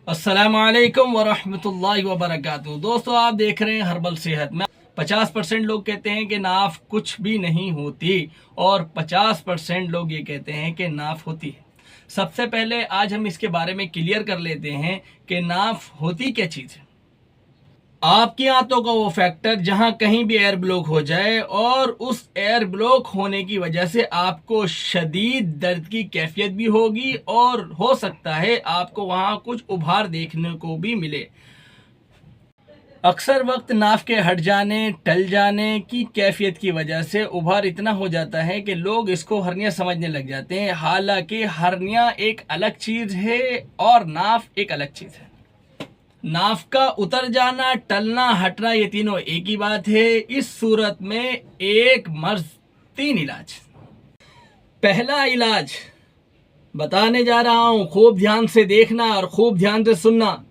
अस्सलाम वालेकुम वरहमतुल्लाहि वबरकातुहू। दोस्तों, आप देख रहे हैं हर्बल सेहत में 50% लोग कहते हैं कि नाफ कुछ भी नहीं होती और 50% लोग ये कहते हैं कि नाफ होती है। सबसे पहले आज हम इसके बारे में क्लियर कर लेते हैं कि नाफ होती क्या चीज़ है। आपकी आंतों का वो फैक्टर जहां कहीं भी एयर ब्लॉक हो जाए और उस एयर ब्लॉक होने की वजह से आपको शदीद दर्द की कैफियत भी होगी और हो सकता है आपको वहां कुछ उभार देखने को भी मिले। अक्सर वक्त नाफ के हट जाने टल जाने की कैफियत की वजह से उभार इतना हो जाता है कि लोग इसको हर्निया समझने लग जाते हैं। हालांकि हर्निया एक अलग चीज़ है और नाफ एक अलग चीज़ है। नाफ का उतर जाना, टलना, हटना, ये तीनों एक ही बात है। इस सूरत में एक मर्ज 3 इलाज। पहला इलाज बताने जा रहा हूं, खूब ध्यान से देखना और खूब ध्यान से सुनना।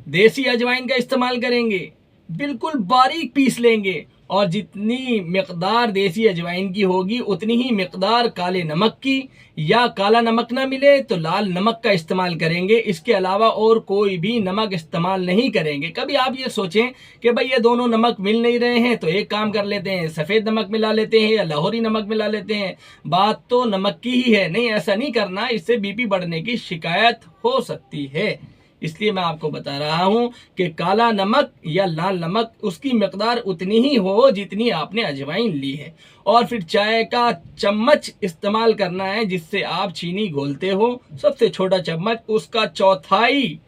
देसी अजवाइन का इस्तेमाल करेंगे, बिल्कुल बारीक पीस लेंगे और जितनी मिकदार देसी अजवाइन की होगी उतनी ही मिकदार काले नमक की, या काला नमक ना मिले तो लाल नमक का इस्तेमाल करेंगे। इसके अलावा और कोई भी नमक इस्तेमाल नहीं करेंगे। कभी आप ये सोचें कि भाई ये दोनों नमक मिल नहीं रहे हैं तो एक काम कर लेते हैं, सफ़ेद नमक मिला लेते हैं या लाहौरी नमक मिला लेते हैं। बात तो नमक की ही है। नहीं, ऐसा नहीं करना, इससे बीपी बढ़ने की शिकायत हो सकती है। इसलिए मैं आपको बता रहा हूं कि काला नमक या लाल नमक उसकी मिकदार उतनी ही हो जितनी आपने अजवाइन ली है। और फिर चाय का चम्मच इस्तेमाल करना है जिससे आप चीनी घोलते हो, सबसे छोटा चम्मच, उसका चौथाई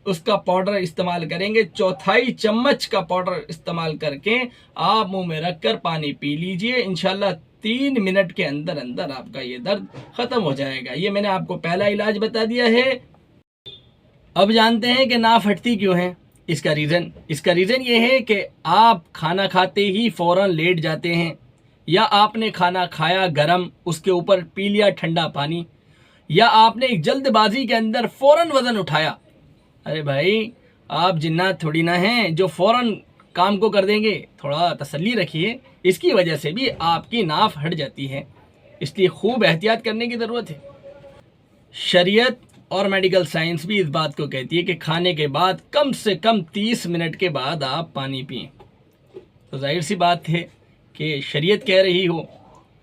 उसका पाउडर इस्तेमाल करेंगे। चौथाई चम्मच का पाउडर इस्तेमाल करके आप मुंह में रखकर पानी पी लीजिए। इंशाल्लाह 3 मिनट के अंदर अंदर आपका ये दर्द खत्म हो जाएगा। ये मैंने आपको पहला इलाज बता दिया है। अब जानते हैं कि नाफ हटती क्यों है। इसका रीज़न ये है कि आप खाना खाते ही फ़ौरन लेट जाते हैं, या आपने खाना खाया गरम, उसके ऊपर पी लिया ठंडा पानी, या आपने एक जल्दबाजी के अंदर फ़ौरन वज़न उठाया। अरे भाई, आप जिन्नात थोड़ी ना हैं जो फ़ौरन काम को कर देंगे। थोड़ा तसल्ली रखिए, इसकी वजह से भी आपकी नाफ हट जाती है। इसलिए खूब एहतियात करने की ज़रूरत है। शरीयत और मेडिकल साइंस भी इस बात को कहती है कि खाने के बाद कम से कम 30 मिनट के बाद आप पानी पिएं। तो जाहिर सी बात है कि शरीयत कह रही हो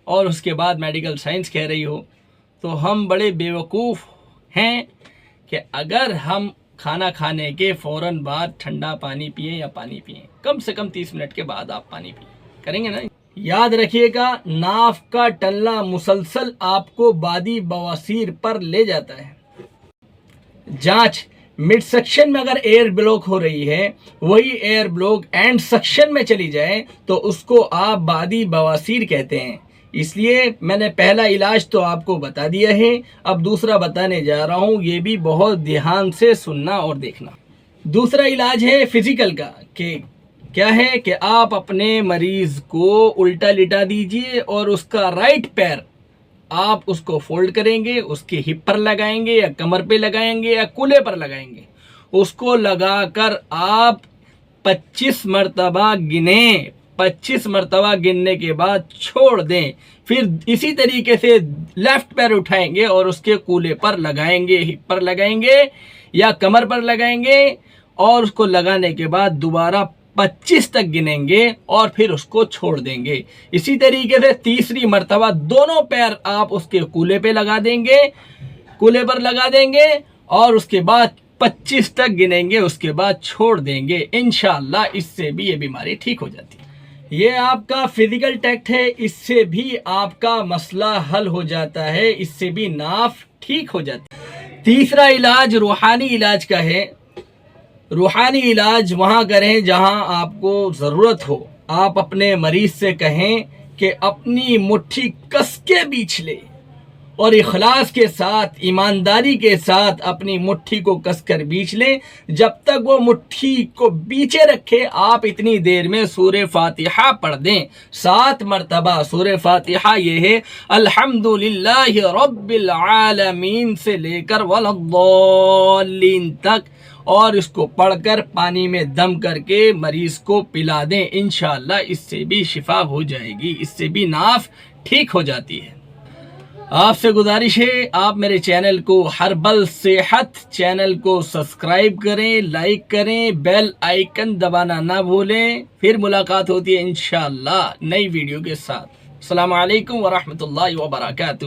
और उसके बाद मेडिकल साइंस कह रही हो, तो हम बड़े बेवकूफ़ हैं कि अगर हम खाना खाने के फ़ौरन बाद ठंडा पानी पिएं या पानी पिएं। कम से कम 30 मिनट के बाद आप पानी पिएं, करेंगे ना। याद रखिएगा, नाफ का टलना मुसलसल आपको बादी बवासीर पर ले जाता है। जांच, मिड सेक्शन में अगर एयर ब्लॉक हो रही है, वही एयर ब्लॉक एंड सेक्शन में चली जाए तो उसको आप बादी बवासीर कहते हैं। इसलिए मैंने पहला इलाज तो आपको बता दिया है, अब दूसरा बताने जा रहा हूं। ये भी बहुत ध्यान से सुनना और देखना। दूसरा इलाज है फिजिकल का। कि क्या है कि आप अपने मरीज को उल्टा लिटा दीजिए और उसका राइट पैर आप उसको फोल्ड करेंगे, उसके हिप पर लगाएंगे या कमर पे लगाएंगे या कूल्हे पर लगाएंगे। उसको लगाकर आप 25 मरतबा गिने। 25 मरतबा गिनने के बाद छोड़ दें। फिर इसी तरीके से लेफ्ट पैर उठाएंगे और उसके कूल्हे पर लगाएंगे, हिप पर लगाएंगे या कमर पर लगाएंगे, और उसको लगाने के बाद दोबारा 25 तक गिनेंगे और फिर उसको छोड़ देंगे। इसी तरीके से तीसरी मर्तबा दोनों पैर आप उसके कूल्हे पे लगा देंगे, कूल्हे पर लगा देंगे और उसके बाद 25 तक गिनेंगे, उसके बाद छोड़ देंगे। इंशाअल्लाह इससे भी ये बीमारी ठीक हो जाती है। ये आपका फिजिकल टैक्ट है, इससे भी आपका मसला हल हो जाता है, इससे भी नाफ ठीक हो जाती है। तीसरा इलाज रूहानी इलाज का है। रूहानी इलाज वहाँ करें जहाँ आपको ज़रूरत हो। आप अपने मरीज़ से कहें कि अपनी मुट्ठी कस के बीच ले और इखलास के साथ, ईमानदारी के साथ अपनी मुट्ठी को कसकर बीच लें। जब तक वो मुट्ठी को बीचे रखे, आप इतनी देर में सूरह फातिहा पढ़ दें 7 मरतबा। सूरह फातिहा ये है अल्हम्दुलिल्लाहि रब्बिल आलमीन से लेकर वलद्दाल्लीन तक, और इसको पढ़कर पानी में दम करके मरीज को पिला दें। इंशाअल्लाह इससे भी शिफा हो जाएगी, इससे भी नाफ ठीक हो जाती है। آپ سے گزارش ہے آپ میرے چینل کو ہربل صحت چینل کو سبسکرائب کریں، لائک کریں، بیل آئیکن دبانا نہ بھولیں۔ پھر ملاقات ہوتی ہے انشاءاللہ نئی ویڈیو کے ساتھ۔ السلام علیکم ورحمۃ اللہ وبرکاتہ۔